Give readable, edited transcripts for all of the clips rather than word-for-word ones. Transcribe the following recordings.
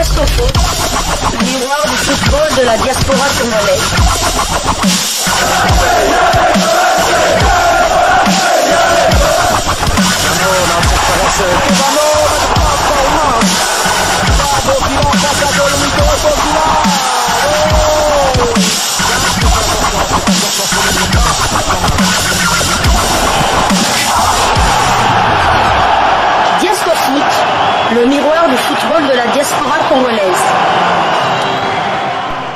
Diasco Foot, miroir du football de la diaspora congolaise. Diasco Foot, le miroir du football de la diaspora congolaise.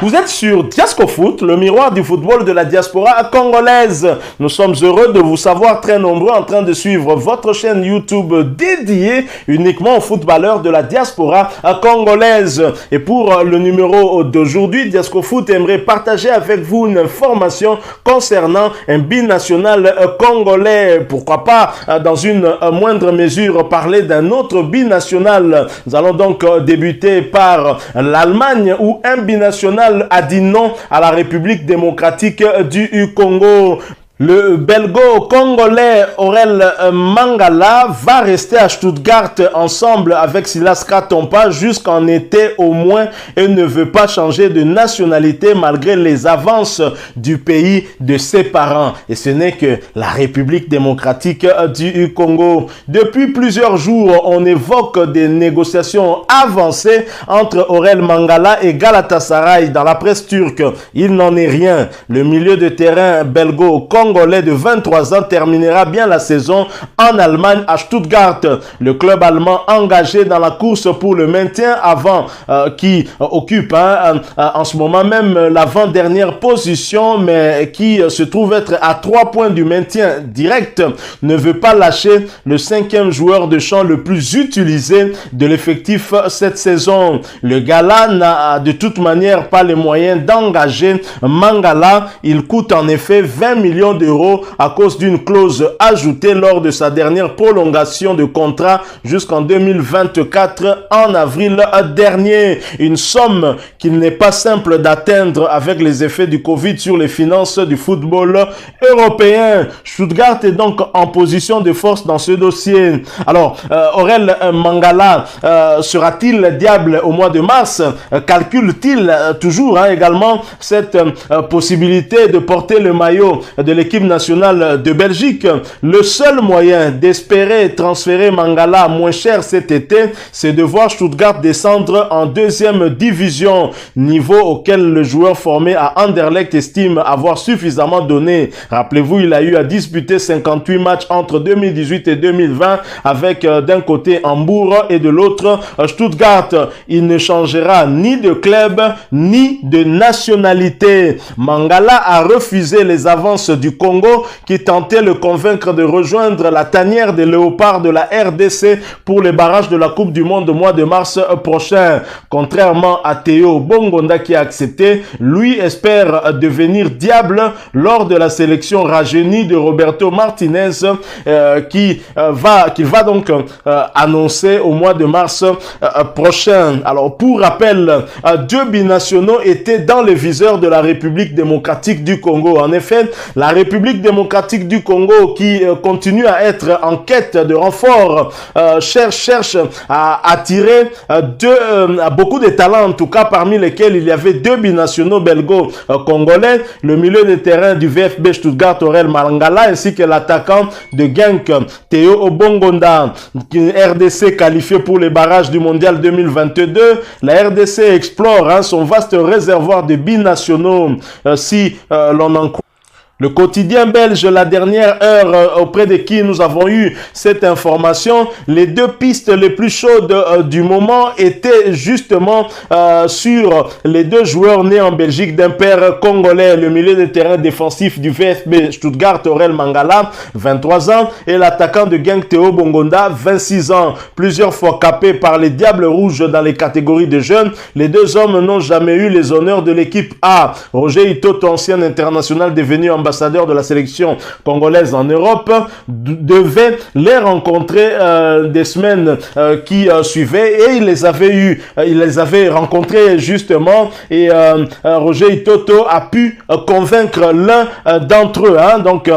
Vous êtes sur Diasco Foot, le miroir du football de la diaspora congolaise. Nous sommes heureux de vous savoir très nombreux en train de suivre votre chaîne YouTube dédiée uniquement aux footballeurs de la diaspora congolaise. Et pour le numéro d'aujourd'hui, Diasco Foot aimerait partager avec vous une information concernant un binational congolais. Pourquoi pas, dans une moindre mesure, parler d'un autre binational. Nous allons donc débuter par l'Allemagne où un binational a dit non à la République démocratique du Congo. Le belgo-congolais Aurel Mangala va rester à Stuttgart ensemble avec Silas Katompa jusqu'en été au moins et ne veut pas changer de nationalité malgré les avances du pays de ses parents. Et ce n'est que la République démocratique du Congo. Depuis plusieurs jours, on évoque des négociations avancées entre Aurel Mangala et Galatasaray dans la presse turque. Il n'en est rien. Le milieu de terrain belgo-congolais de 23 ans terminera bien la saison en Allemagne à Stuttgart. Le club allemand engagé dans la course pour le maintien avant qui occupe en ce moment même l'avant-dernière position mais qui se trouve être à 3 points du maintien direct ne veut pas lâcher le 5e joueur de champ le plus utilisé de l'effectif cette saison. Le Gala n'a de toute manière pas les moyens d'engager Mangala. Il coûte en effet 20 millions d'euros à cause d'une clause ajoutée lors de sa dernière prolongation de contrat jusqu'en 2024 en avril dernier. Une somme qu'il n'est pas simple d'atteindre avec les effets du Covid sur les finances du football européen. Stuttgart est donc en position de force dans ce dossier. Alors, Aurel Mangala sera-t-il diable au mois de mars? Calcule-t-il toujours également cette possibilité de porter le maillot de l'équipe nationale de Belgique? Le seul moyen d'espérer transférer Mangala moins cher cet été, c'est de voir Stuttgart descendre en 2e division, niveau auquel le joueur formé à Anderlecht estime avoir suffisamment donné. Rappelez-vous, il a eu à disputer 58 matchs entre 2018 et 2020 avec d'un côté Hambourg et de l'autre Stuttgart. Il ne changera ni de club ni de nationalité. Mangala a refusé les avances du Congo qui tentait le convaincre de rejoindre la tanière des léopards de la RDC pour les barrages de la Coupe du Monde au mois de mars prochain. Contrairement à Théo Bongonda qui a accepté, lui espère devenir diable lors de la sélection rajeunie de Roberto Martinez qu'il va donc annoncer au mois de mars prochain. Alors pour rappel, 2 binationaux étaient dans le viseur de la République démocratique du Congo. En effet, la République démocratique du Congo qui continue à être en quête de renfort cherche à attirer beaucoup de talents, en tout cas parmi lesquels il y avait 2 binationaux belgo-congolais, le milieu de terrain du VfB Stuttgart Aurel Mangala ainsi que l'attaquant de Genk Théo Obongonda. RDC qualifié pour les barrages du mondial 2022. La RDC explore son vaste réservoir de binationaux si l'on en croit le quotidien belge, la dernière heure auprès de qui nous avons eu cette information, les 2 pistes les plus chaudes du moment étaient justement sur les 2 joueurs nés en Belgique d'un père congolais, le milieu de terrain défensif du VfB Stuttgart Aurel Mangala, 23 ans, et l'attaquant de Genk Théo Bongonda, 26 ans. Plusieurs fois capés par les Diables Rouges dans les catégories de jeunes, les 2 hommes n'ont jamais eu les honneurs de l'équipe A. Roger Itoto, ancien international devenu ambassadeur ambassadeur de la sélection congolaise en Europe, devait les rencontrer des semaines qui suivaient, et il les avait rencontrés justement, et Roger Itoto a pu convaincre l'un d'entre eux, hein, donc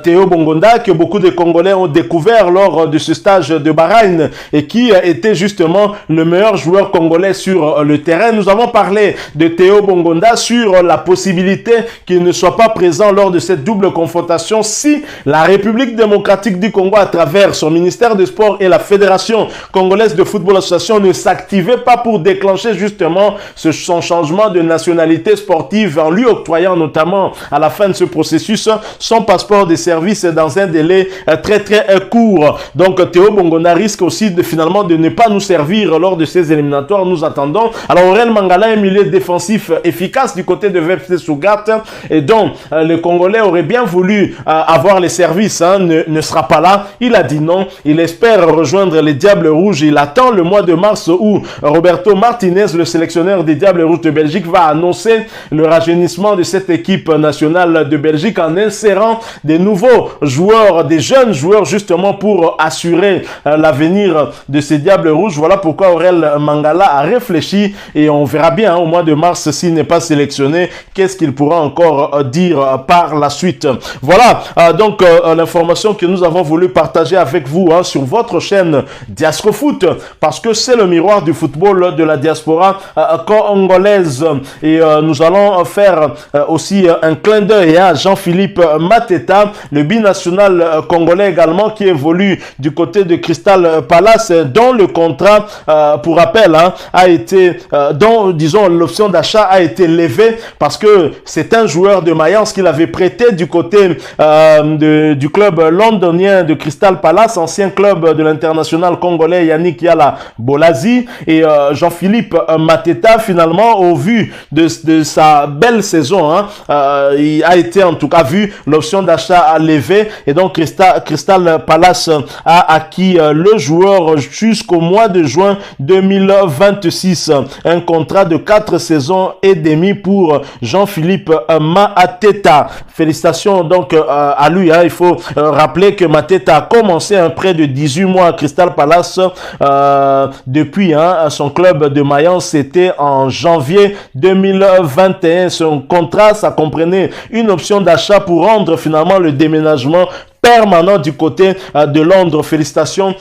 Théo Bongonda, que beaucoup de Congolais ont découvert lors de ce stage de Bahreïn et qui était justement le meilleur joueur congolais sur le terrain. Nous avons parlé de Théo Bongonda sur la possibilité qu'il ne soit pas présent lors de cette double confrontation si la République démocratique du Congo, à travers son ministère des Sports et la Fédération congolaise de football association, ne s'activait pas pour déclencher justement son changement de nationalité sportive, en lui octroyant notamment à la fin de ce processus son passeport de service dans un délai très court. Donc Théo Bongonda risque aussi finalement de ne pas nous servir lors de ces éliminatoires. Nous attendons. Alors Aurel Mangala, un milieu défensif efficace du côté de VFC Sougat, et donc le Congolais aurait bien voulu avoir les services, hein, ne sera pas là. Il a dit non. Il espère rejoindre les Diables Rouges. Il attend le mois de mars où Roberto Martinez, le sélectionneur des Diables Rouges de Belgique, va annoncer le rajeunissement de cette équipe nationale de Belgique en insérant des nouveaux joueurs, des jeunes joueurs justement pour assurer l'avenir de ces Diables Rouges. Voilà pourquoi Aurel Mangala a réfléchi, et on verra bien, hein, au mois de mars, s'il n'est pas sélectionné, qu'est-ce qu'il pourra encore dire par la suite. Voilà donc l'information que nous avons voulu partager avec vous, hein, sur votre chaîne Diaspora Foot, parce que c'est le miroir du football de la diaspora congolaise. Et nous allons faire aussi un clin d'œil à Jean-Philippe Mateta, le binational congolais également, qui évolue du côté de Crystal Palace, dont le contrat, pour rappel, hein, a été, dont, disons, l'option d'achat a été levée parce que c'est un joueur de Mayence qu'il avait prêté du côté du club londonien de Crystal Palace, ancien club de l'international congolais Yannick Yala Bolazi. Et Jean-Philippe Mateta, finalement, au vu de sa belle saison, hein, il a été en tout cas vu l'option d'achat levée, et donc Crystal Palace a acquis le joueur jusqu'au mois de juin 2026. Un contrat de 4 saisons et demie pour Jean-Philippe Mateta. Félicitations donc à lui, hein. Il faut rappeler que Mateta a commencé un prêt de 18 mois à Crystal Palace depuis, hein, son club de Mayence. C'était en janvier 2021. Son contrat, ça comprenait une option d'achat pour rendre finalement le déménagement permanent du côté de Londres. Félicitations.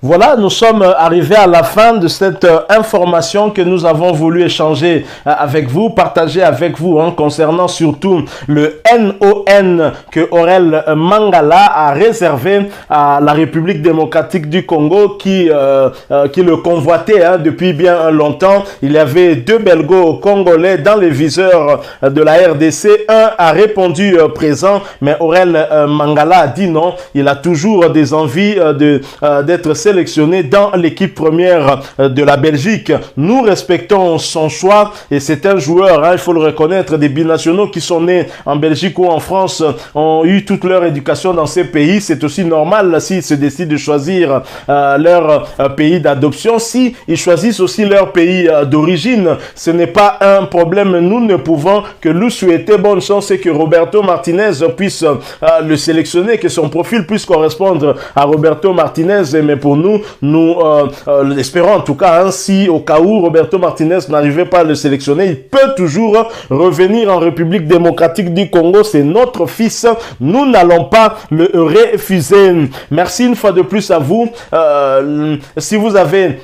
Voilà, nous sommes arrivés à la fin de cette information que nous avons voulu échanger avec vous, partager avec vous, hein, concernant surtout le NON que Aurel Mangala a réservé à la République démocratique du Congo, qui le convoitait, hein, depuis bien longtemps. Il y avait 2 Belgo-Congolais dans les viseurs de la RDC. Un a répondu présent, mais Aurel Mangala a dit non. Il a toujours des envies d'être sélectionné dans l'équipe première de la Belgique. Nous respectons son choix, et c'est un joueur, hein, il faut le reconnaître, des binationaux qui sont nés en Belgique ou en France ont eu toute leur éducation dans ces pays. C'est aussi normal s'ils se décident de choisir leur pays d'adoption, si ils choisissent aussi leur pays d'origine. Ce n'est pas un problème. Nous ne pouvons que lui souhaiter bonne chance et que Roberto Martinez puisse le sélectionner, que son profil puisse correspondre à Roberto Martinez. Mais pour nous espérons en tout cas, hein, si au cas où Roberto Martinez n'arrivait pas à le sélectionner, il peut toujours revenir en République démocratique du Congo. C'est notre fils, nous n'allons pas le refuser. Merci une fois de plus à vous. Si vous avez,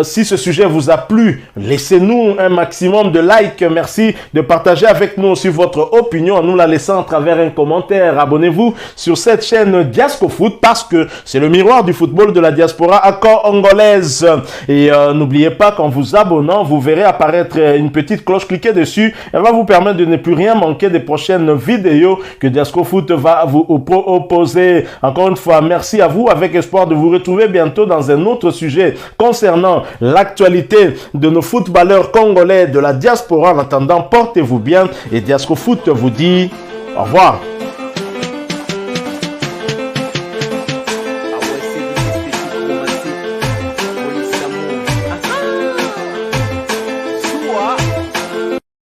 si ce sujet vous a plu, laissez-nous un maximum de likes. Merci de partager avec nous aussi votre opinion en nous la laissant à travers un commentaire. Abonnez-vous sur cette chaîne Diaspora Foot, parce que c'est le miroir du football de la diaspora congolaise. Et n'oubliez pas qu'en vous abonnant, vous verrez apparaître une petite cloche. Cliquez dessus, elle va vous permettre de ne plus rien manquer des prochaines vidéos que Diaspora Foot va vous proposer. Encore une fois, merci à vous, avec espoir de vous retrouver bientôt dans un autre sujet concernant l'actualité de nos footballeurs congolais de la diaspora. En attendant, portez-vous bien, et Diaspora Foot vous dit au revoir.